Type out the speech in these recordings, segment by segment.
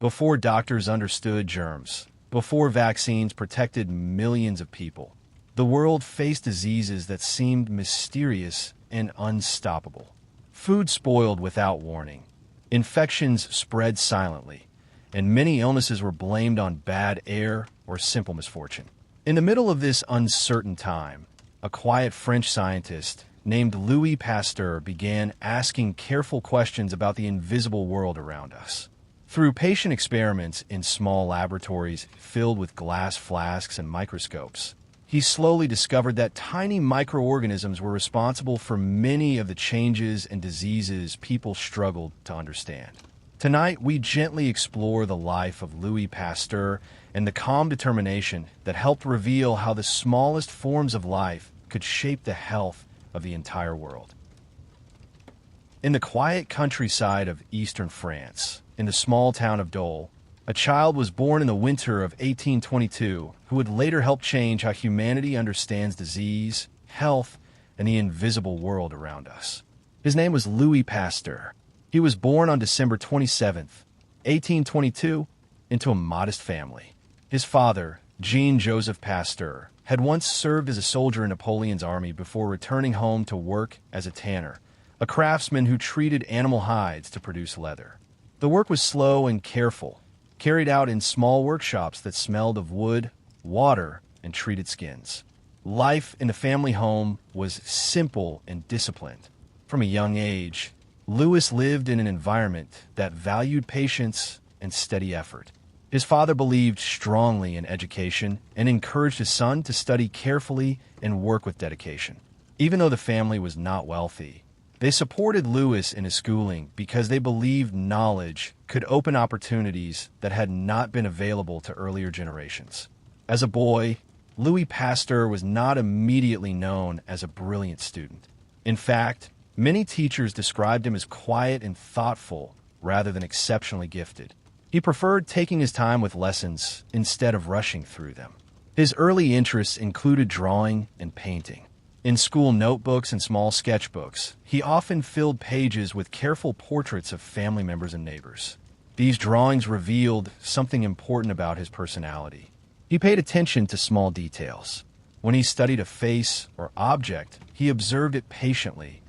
before doctors understood germs, before vaccines protected millions of people, the world faced diseases that seemed mysterious and unstoppable. Food spoiled without warning. Infections spread silently, and many illnesses were blamed on bad air or simple misfortune. In the middle of this uncertain time, a quiet French scientist named Louis Pasteur began asking careful questions about the invisible world around us. Through patient experiments in small laboratories filled with glass flasks and microscopes, he slowly discovered that tiny microorganisms were responsible for many of the changes and diseases people struggled to understand. Tonight, we gently explore the life of Louis Pasteur and the calm determination that helped reveal how the smallest forms of life could shape the health of the entire world. In the quiet countryside of eastern France, in the small town of Dole, a child was born in the winter of 1822 who would later help change how humanity understands disease, health, and the invisible world around us. His name was Louis Pasteur. He was born on December 27th, 1822, into a modest family. His father, Jean-Joseph Pasteur, had once served as a soldier in Napoleon's army before returning home to work as a tanner, a craftsman who treated animal hides to produce leather. The work was slow and careful, carried out in small workshops that smelled of wood, water, and treated skins. Life in the family home was simple and disciplined. From a young age, Louis lived in an environment that valued patience and steady effort. His father believed strongly in education and encouraged his son to study carefully and work with dedication. Even though the family was not wealthy, they supported Louis in his schooling because they believed knowledge could open opportunities that had not been available to earlier generations. As a boy, Louis Pasteur was not immediately known as a brilliant student. In fact, many teachers described him as quiet and thoughtful rather than exceptionally gifted. He preferred taking his time with lessons instead of rushing through them. His early interests included drawing and painting. In school notebooks and small sketchbooks, he often filled pages with careful portraits of family members and neighbors. These drawings revealed something important about his personality. He paid attention to small details. When he studied a face or object, he observed it patiently,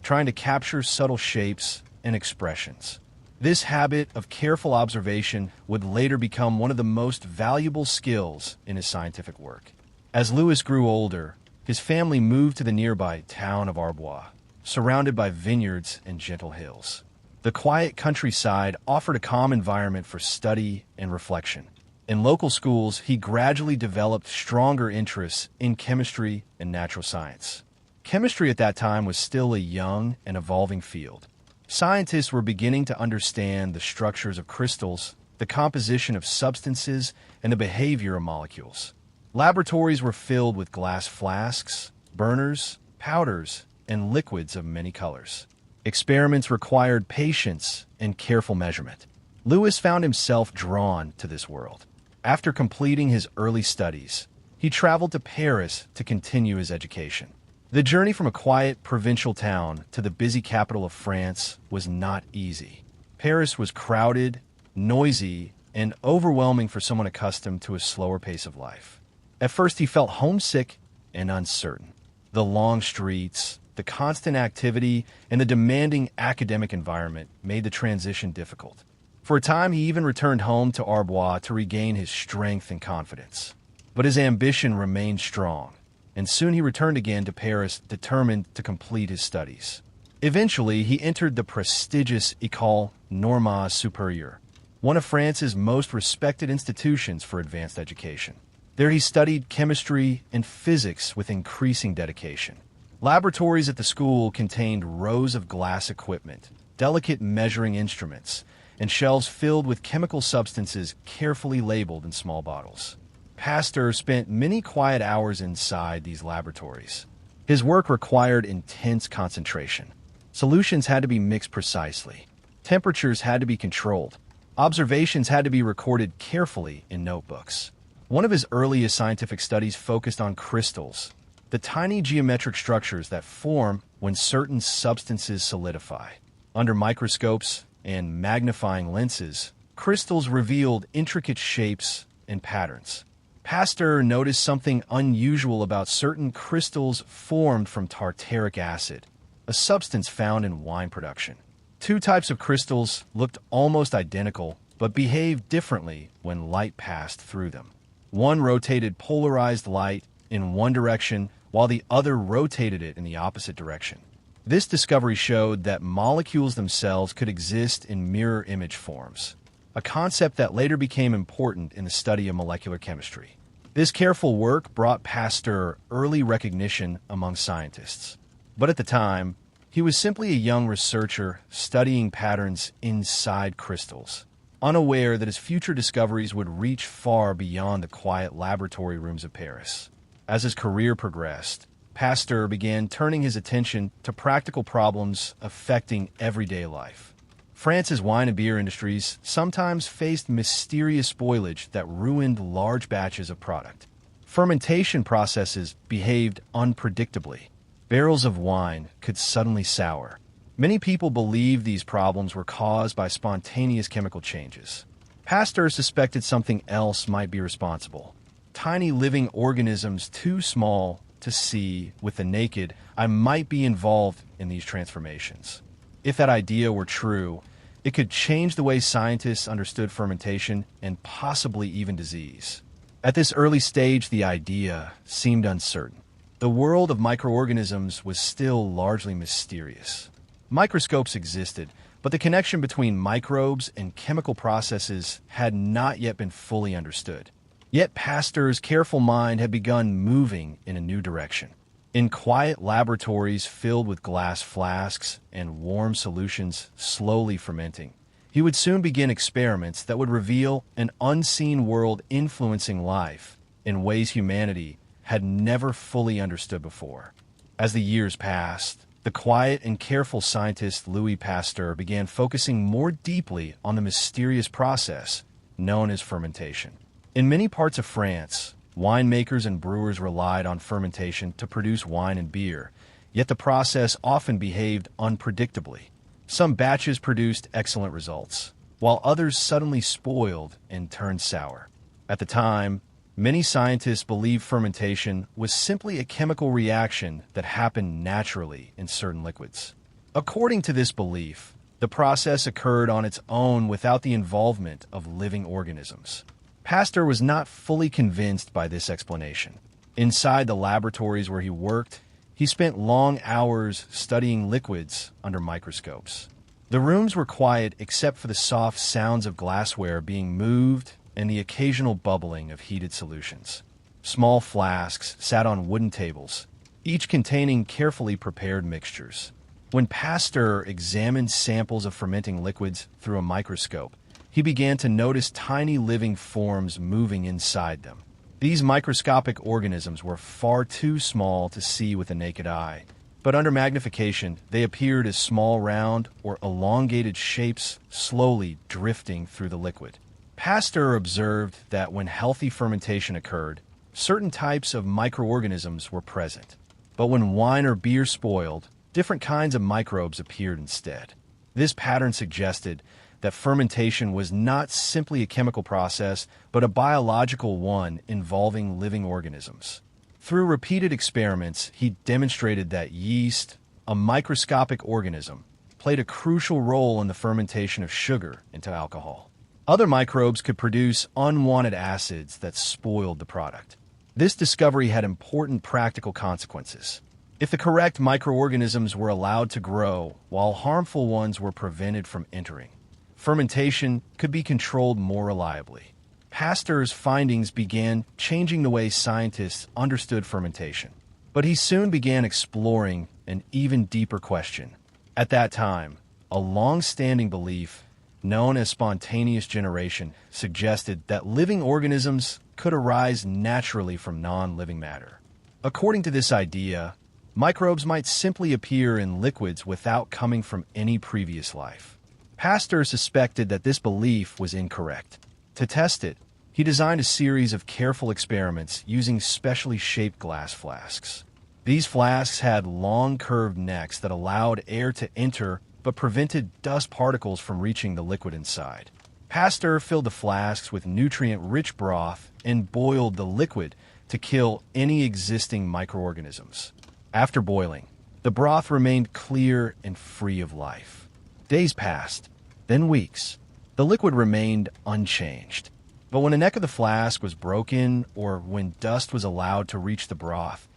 trying to capture subtle shapes and expressions. This habit of careful observation would later become one of the most valuable skills in his scientific work. As Louis grew older, his family moved to the nearby town of Arbois, surrounded by vineyards and gentle hills. The quiet countryside offered a calm environment for study and reflection. In local schools, he gradually developed stronger interests in chemistry and natural science. Chemistry at that time was still a young and evolving field. Scientists were beginning to understand the structures of crystals, the composition of substances, and the behavior of molecules. Laboratories were filled with glass flasks, burners, powders, and liquids of many colors. Experiments required patience and careful measurement. Louis found himself drawn to this world. After completing his early studies, he traveled to Paris to continue his education. The journey from a quiet provincial town to the busy capital of France was not easy. Paris was crowded, noisy, and overwhelming for someone accustomed to a slower pace of life. At first, he felt homesick and uncertain. The long streets, the constant activity, and the demanding academic environment made the transition difficult. For a time, he even returned home to Arbois to regain his strength and confidence. But his ambition remained strong, and soon he returned again to Paris, determined to complete his studies. Eventually, he entered the prestigious École Normale Supérieure, one of France's most respected institutions for advanced education. There he studied chemistry and physics with increasing dedication. Laboratories at the school contained rows of glass equipment, delicate measuring instruments, and shelves filled with chemical substances carefully labeled in small bottles. Pasteur spent many quiet hours inside these laboratories. His work required intense concentration. Solutions had to be mixed precisely. Temperatures had to be controlled. Observations had to be recorded carefully in notebooks. One of his earliest scientific studies focused on crystals, the tiny geometric structures that form when certain substances solidify. Under microscopes and magnifying lenses, crystals revealed intricate shapes and patterns. Pasteur noticed something unusual about certain crystals formed from tartaric acid, a substance found in wine production. Two types of crystals looked almost identical, but behaved differently when light passed through them. One rotated polarized light in one direction, while the other rotated it in the opposite direction. This discovery showed that molecules themselves could exist in mirror image forms, a concept that later became important in the study of molecular chemistry. This careful work brought Pasteur early recognition among scientists. But at the time, he was simply a young researcher studying patterns inside crystals, unaware that his future discoveries would reach far beyond the quiet laboratory rooms of Paris. As his career progressed, Pasteur began turning his attention to practical problems affecting everyday life. France's wine and beer industries sometimes faced mysterious spoilage that ruined large batches of product. Fermentation processes behaved unpredictably. Barrels of wine could suddenly sour. Many people believed these problems were caused by spontaneous chemical changes. Pasteur suspected something else might be responsible. Tiny living organisms too small to see with the naked eye might be involved in these transformations. If that idea were true, it could change the way scientists understood fermentation and possibly even disease. At this early stage, the idea seemed uncertain. The world of microorganisms was still largely mysterious. Microscopes existed, but the connection between microbes and chemical processes had not yet been fully understood. Yet Pasteur's careful mind had begun moving in a new direction. In quiet laboratories filled with glass flasks and warm solutions slowly fermenting, he would soon begin experiments that would reveal an unseen world influencing life in ways humanity had never fully understood before. As the years passed, the quiet and careful scientist Louis Pasteur began focusing more deeply on the mysterious process known as fermentation. In many parts of France, winemakers and brewers relied on fermentation to produce wine and beer, yet the process often behaved unpredictably. Some batches produced excellent results, while others suddenly spoiled and turned sour. At the time, many scientists believed fermentation was simply a chemical reaction that happened naturally in certain liquids. According to this belief, the process occurred on its own without the involvement of living organisms. Pasteur was not fully convinced by this explanation. Inside the laboratories where he worked, he spent long hours studying liquids under microscopes. The rooms were quiet except for the soft sounds of glassware being moved and the occasional bubbling of heated solutions. Small flasks sat on wooden tables, each containing carefully prepared mixtures. When Pasteur examined samples of fermenting liquids through a microscope, he began to notice tiny living forms moving inside them. These microscopic organisms were far too small to see with the naked eye, but under magnification, they appeared as small round or elongated shapes slowly drifting through the liquid. Pasteur observed that when healthy fermentation occurred, certain types of microorganisms were present. But when wine or beer spoiled, different kinds of microbes appeared instead. This pattern suggested that fermentation was not simply a chemical process, but a biological one involving living organisms. Through repeated experiments, he demonstrated that yeast, a microscopic organism, played a crucial role in the fermentation of sugar into alcohol. Other microbes could produce unwanted acids that spoiled the product. This discovery had important practical consequences. If the correct microorganisms were allowed to grow, while harmful ones were prevented from entering, fermentation could be controlled more reliably. Pasteur's findings began changing the way scientists understood fermentation. But he soon began exploring an even deeper question. At that time, a long-standing belief known as spontaneous generation suggested that living organisms could arise naturally from non-living matter. According to this idea, microbes might simply appear in liquids without coming from any previous life. Pasteur suspected that this belief was incorrect. To test it, he designed a series of careful experiments using specially shaped glass flasks. These flasks had long curved necks that allowed air to enter but prevented dust particles from reaching the liquid inside. Pasteur filled the flasks with nutrient-rich broth and boiled the liquid to kill any existing microorganisms. After boiling, the broth remained clear and free of life. Days passed, then weeks. The liquid remained unchanged. But when a neck of the flask was broken or when dust was allowed to reach the broth,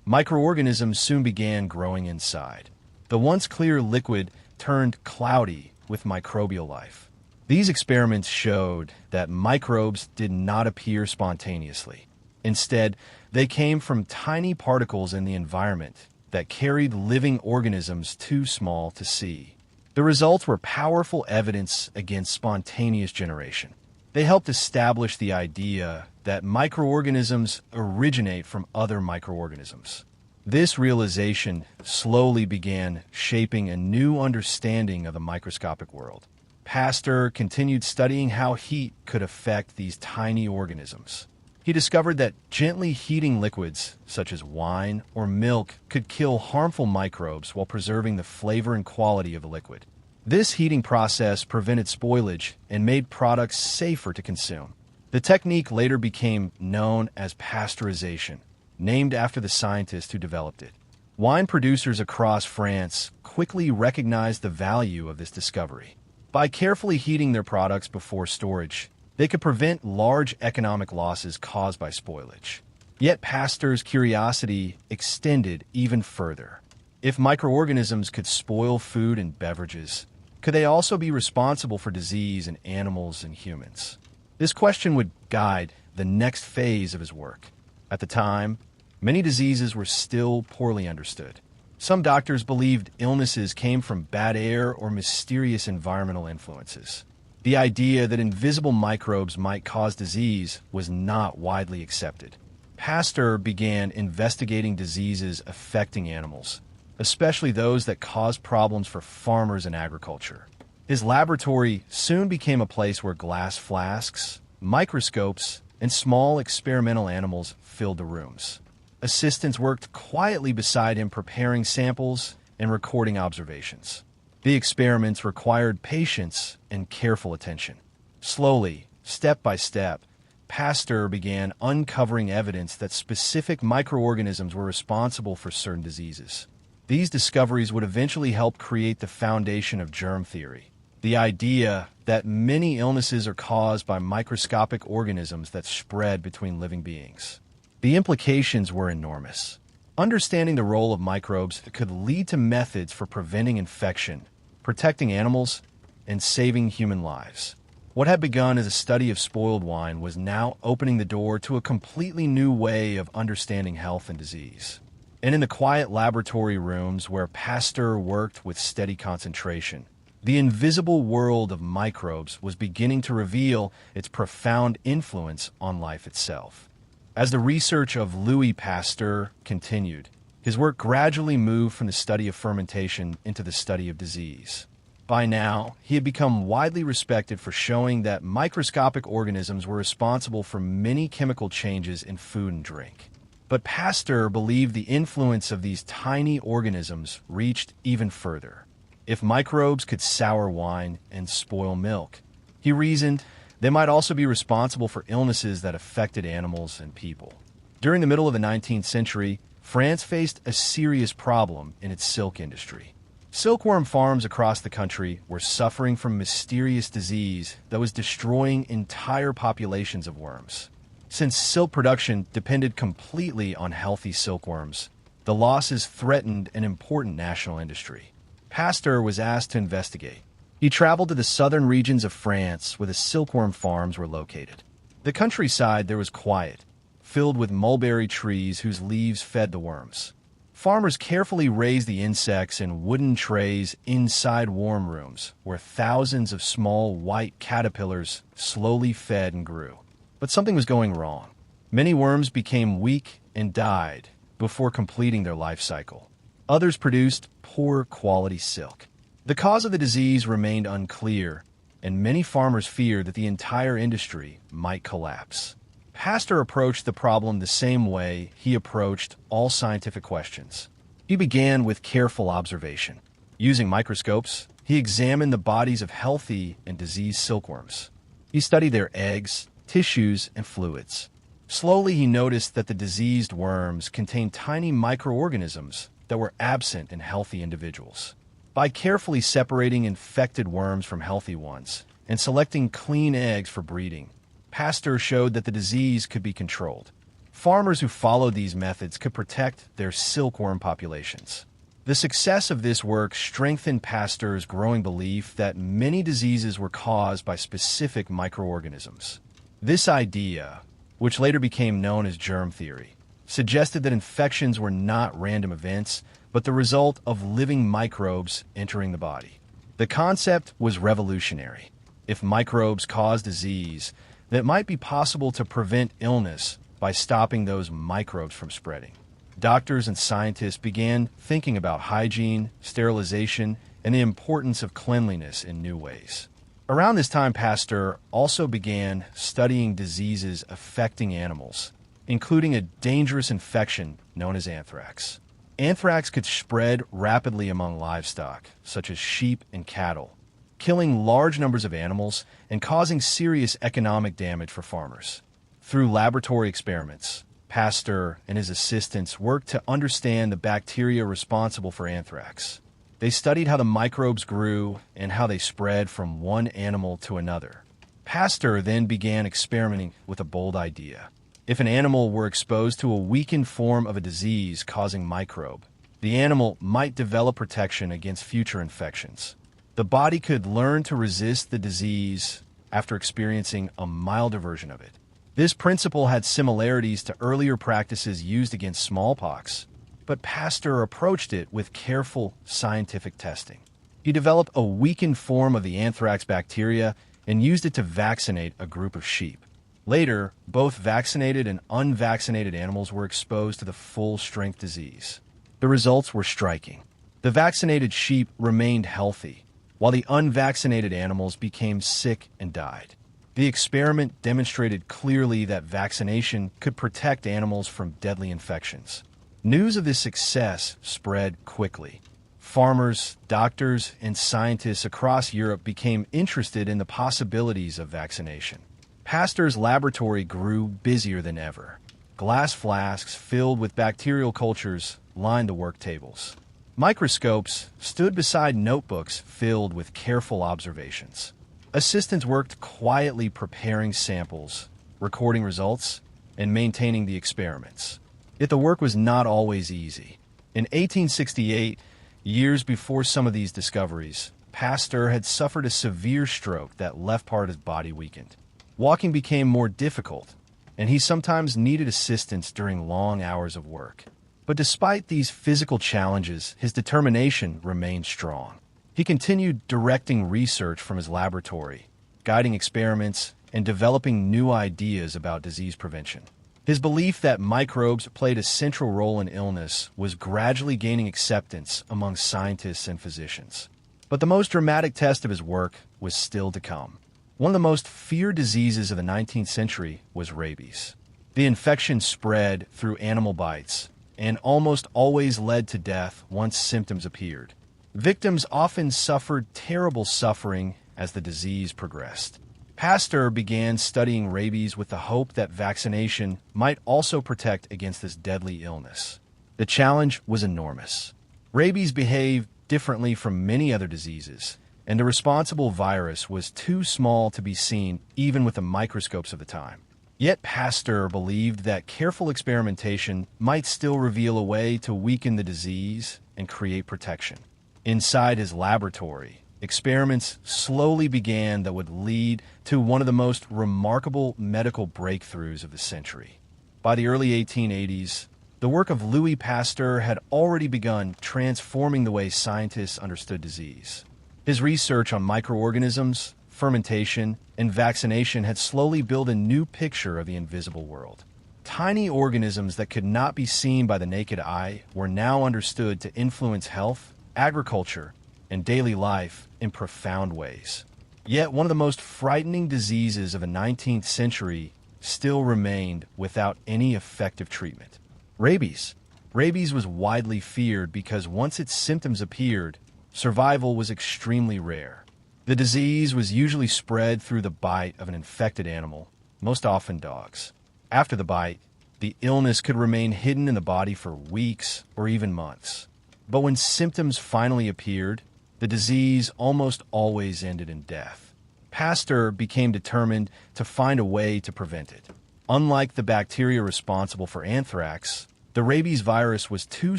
microorganisms soon began growing inside. The once clear liquid turned cloudy with microbial life. These experiments showed that microbes did not appear spontaneously. Instead, they came from tiny particles in the environment that carried living organisms too small to see. The results were powerful evidence against spontaneous generation. They helped establish the idea that microorganisms originate from other microorganisms. This realization slowly began shaping a new understanding of the microscopic world. Pasteur continued studying how heat could affect these tiny organisms. He discovered that gently heating liquids, such as wine or milk, could kill harmful microbes while preserving the flavor and quality of the liquid. This heating process prevented spoilage and made products safer to consume. The technique later became known as pasteurization, named after the scientist who developed it. Wine producers across France quickly recognized the value of this discovery. By carefully heating their products before storage, they could prevent large economic losses caused by spoilage. Yet Pasteur's curiosity extended even further. If microorganisms could spoil food and beverages, could they also be responsible for disease in animals and humans? This question would guide the next phase of his work. At the time, many diseases were still poorly understood. Some doctors believed illnesses came from bad air or mysterious environmental influences. The idea that invisible microbes might cause disease was not widely accepted. Pasteur began investigating diseases affecting animals, especially those that caused problems for farmers and agriculture. His laboratory soon became a place where glass flasks, microscopes, and small experimental animals filled the rooms. Assistants worked quietly beside him, preparing samples and recording observations. The experiments required patience and careful attention. Slowly, step by step, Pasteur began uncovering evidence that specific microorganisms were responsible for certain diseases. These discoveries would eventually help create the foundation of germ theory, the idea that many illnesses are caused by microscopic organisms that spread between living beings. The implications were enormous. Understanding the role of microbes could lead to methods for preventing infection, protecting animals, and saving human lives. What had begun as a study of spoiled wine was now opening the door to a completely new way of understanding health and disease. And in the quiet laboratory rooms where Pasteur worked with steady concentration, the invisible world of microbes was beginning to reveal its profound influence on life itself. As the research of Louis Pasteur continued, his work gradually moved from the study of fermentation into the study of disease. By now, he had become widely respected for showing that microscopic organisms were responsible for many chemical changes in food and drink. But Pasteur believed the influence of these tiny organisms reached even further. If microbes could sour wine and spoil milk, he reasoned they might also be responsible for illnesses that affected animals and people. During the middle of the 19th century, France faced a serious problem in its silk industry. Silkworm farms across the country were suffering from mysterious disease that was destroying entire populations of worms. Since silk production depended completely on healthy silkworms, the losses threatened an important national industry. Pasteur was asked to investigate. He traveled to the southern regions of France where the silkworm farms were located. The countryside there was quiet, filled with mulberry trees whose leaves fed the worms. Farmers carefully raised the insects in wooden trays inside warm rooms where thousands of small white caterpillars slowly fed and grew. But something was going wrong. Many worms became weak and died before completing their life cycle. Others produced poor quality silk. The cause of the disease remained unclear, and many farmers feared that the entire industry might collapse. Pasteur approached the problem the same way he approached all scientific questions. He began with careful observation. Using microscopes, he examined the bodies of healthy and diseased silkworms. He studied their eggs, tissues, and fluids. Slowly, he noticed that the diseased worms contained tiny microorganisms that were absent in healthy individuals. By carefully separating infected worms from healthy ones and selecting clean eggs for breeding, Pasteur showed that the disease could be controlled. Farmers who followed these methods could protect their silkworm populations. The success of this work strengthened Pasteur's growing belief that many diseases were caused by specific microorganisms. This idea, which later became known as germ theory, suggested that infections were not random events, but the result of living microbes entering the body. The concept was revolutionary. If microbes cause disease, then it might be possible to prevent illness by stopping those microbes from spreading. Doctors and scientists began thinking about hygiene, sterilization, and the importance of cleanliness in new ways. Around this time, Pasteur also began studying diseases affecting animals, including a dangerous infection known as anthrax. Anthrax could spread rapidly among livestock, such as sheep and cattle, killing large numbers of animals and causing serious economic damage for farmers. Through laboratory experiments, Pasteur and his assistants worked to understand the bacteria responsible for anthrax. They studied how the microbes grew and how they spread from one animal to another. Pasteur then began experimenting with a bold idea. If an animal were exposed to a weakened form of a disease causing microbe, the animal might develop protection against future infections. The body could learn to resist the disease after experiencing a milder version of it. This principle had similarities to earlier practices used against smallpox, but Pasteur approached it with careful scientific testing. He developed a weakened form of the anthrax bacteria and used it to vaccinate a group of sheep. Later, both vaccinated and unvaccinated animals were exposed to the full-strength disease. The results were striking. The vaccinated sheep remained healthy, while the unvaccinated animals became sick and died. The experiment demonstrated clearly that vaccination could protect animals from deadly infections. News of this success spread quickly. Farmers, doctors, and scientists across Europe became interested in the possibilities of vaccination. Pasteur's laboratory grew busier than ever. Glass flasks filled with bacterial cultures lined the work tables. Microscopes stood beside notebooks filled with careful observations. Assistants worked quietly preparing samples, recording results, and maintaining the experiments. Yet the work was not always easy. In 1868, years before some of these discoveries, Pasteur had suffered a severe stroke that left part of his body weakened. Walking became more difficult, and he sometimes needed assistance during long hours of work. But despite these physical challenges, his determination remained strong. He continued directing research from his laboratory, guiding experiments, and developing new ideas about disease prevention. His belief that microbes played a central role in illness was gradually gaining acceptance among scientists and physicians. But the most dramatic test of his work was still to come. One of the most feared diseases of the 19th century was rabies. The infection spread through animal bites and almost always led to death once symptoms appeared. Victims often suffered terrible suffering as the disease progressed. Pasteur began studying rabies with the hope that vaccination might also protect against this deadly illness. The challenge was enormous. Rabies behaved differently from many other diseases, and the responsible virus was too small to be seen even with the microscopes of the time. Yet Pasteur believed that careful experimentation might still reveal a way to weaken the disease and create protection. Inside his laboratory, experiments slowly began that would lead to one of the most remarkable medical breakthroughs of the century. By the early 1880s, the work of Louis Pasteur had already begun transforming the way scientists understood disease. His research on microorganisms, fermentation, and vaccination had slowly built a new picture of the invisible world. Tiny organisms that could not be seen by the naked eye were now understood to influence health, agriculture, and daily life in profound ways. Yet one of the most frightening diseases of the 19th century still remained without any effective treatment. Rabies. Rabies was widely feared because once its symptoms appeared, survival was extremely rare. The disease was usually spread through the bite of an infected animal, most often dogs. After the bite, the illness could remain hidden in the body for weeks or even months. But when symptoms finally appeared, the disease almost always ended in death. Pasteur became determined to find a way to prevent it. Unlike the bacteria responsible for anthrax, the rabies virus was too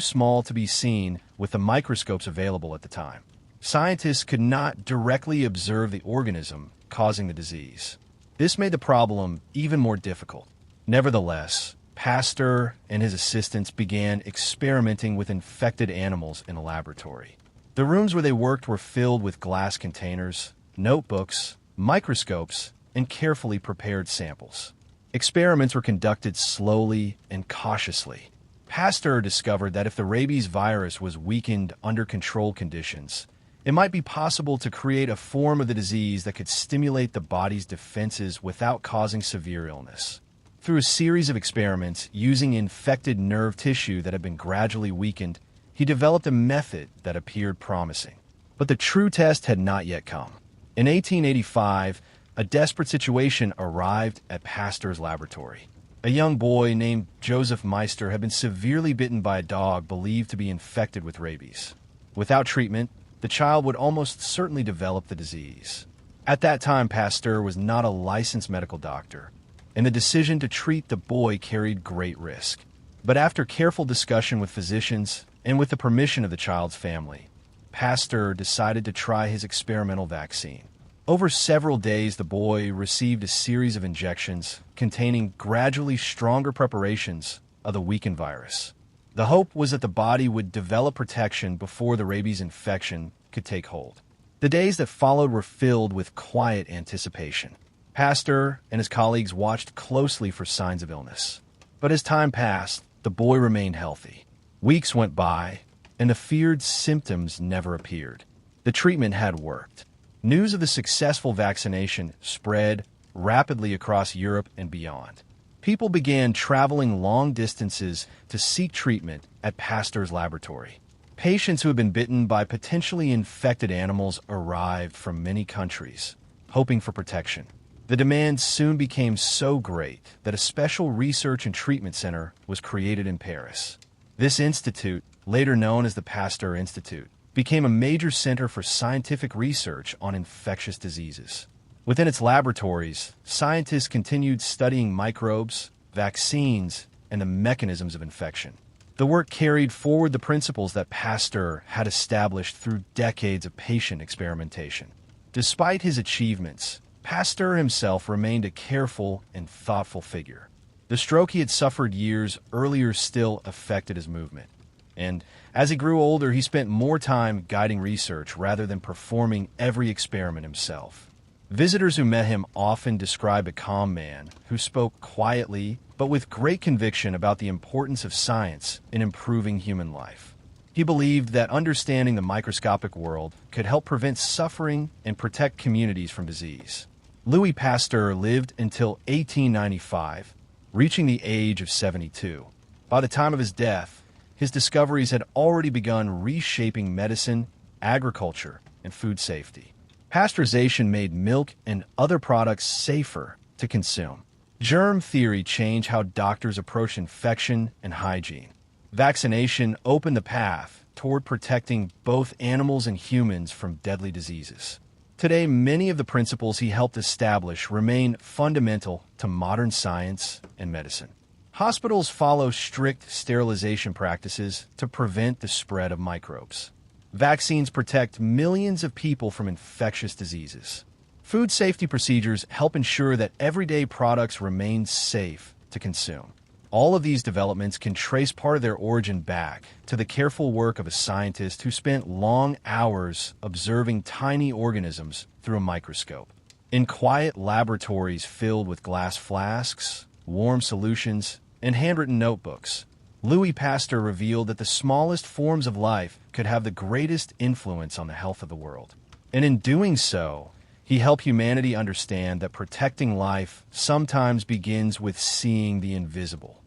small to be seen with the microscopes available at the time. Scientists could not directly observe the organism causing the disease. This made the problem even more difficult. Nevertheless, Pasteur and his assistants began experimenting with infected animals in a laboratory. The rooms where they worked were filled with glass containers, notebooks, microscopes, and carefully prepared samples. Experiments were conducted slowly and cautiously. Pasteur discovered that if the rabies virus was weakened under controlled conditions, it might be possible to create a form of the disease that could stimulate the body's defenses without causing severe illness. Through a series of experiments using infected nerve tissue that had been gradually weakened, he developed a method that appeared promising. But the true test had not yet come. In 1885, a desperate situation arrived at Pasteur's laboratory. A young boy named Joseph Meister had been severely bitten by a dog believed to be infected with rabies. Without treatment, the child would almost certainly develop the disease. At that time, Pasteur was not a licensed medical doctor, and the decision to treat the boy carried great risk. But after careful discussion with physicians and with the permission of the child's family, Pasteur decided to try his experimental vaccine. Over several days, the boy received a series of injections containing gradually stronger preparations of the weakened virus. The hope was that the body would develop protection before the rabies infection could take hold. The days that followed were filled with quiet anticipation. Pasteur and his colleagues watched closely for signs of illness. But as time passed, the boy remained healthy. Weeks went by, and the feared symptoms never appeared. The treatment had worked. News of the successful vaccination spread rapidly across Europe and beyond. People began traveling long distances to seek treatment at Pasteur's laboratory. Patients who had been bitten by potentially infected animals arrived from many countries, hoping for protection. The demand soon became so great that a special research and treatment center was created in Paris. This institute, later known as the Pasteur Institute, became a major center for scientific research on infectious diseases. Within its laboratories, scientists continued studying microbes, vaccines, and the mechanisms of infection. The work carried forward the principles that Pasteur had established through decades of patient experimentation. Despite his achievements, Pasteur himself remained a careful and thoughtful figure. The stroke he had suffered years earlier still affected his movement. And as he grew older, he spent more time guiding research rather than performing every experiment himself. Visitors who met him often describe a calm man who spoke quietly but with great conviction about the importance of science in improving human life. He believed that understanding the microscopic world could help prevent suffering and protect communities from disease. Louis Pasteur lived until 1895, reaching the age of 72. By the time of his death, his discoveries had already begun reshaping medicine, agriculture, and food safety. Pasteurization made milk and other products safer to consume. Germ theory changed how doctors approach infection and hygiene. Vaccination opened the path toward protecting both animals and humans from deadly diseases. Today, many of the principles he helped establish remain fundamental to modern science and medicine. Hospitals follow strict sterilization practices to prevent the spread of microbes. Vaccines protect millions of people from infectious diseases. Food safety procedures help ensure that everyday products remain safe to consume. All of these developments can trace part of their origin back to the careful work of a scientist who spent long hours observing tiny organisms through a microscope. In quiet laboratories filled with glass flasks, warm solutions, and handwritten notebooks, Louis Pasteur revealed that the smallest forms of life could have the greatest influence on the health of the world. And in doing so, he helped humanity understand that protecting life sometimes begins with seeing the invisible.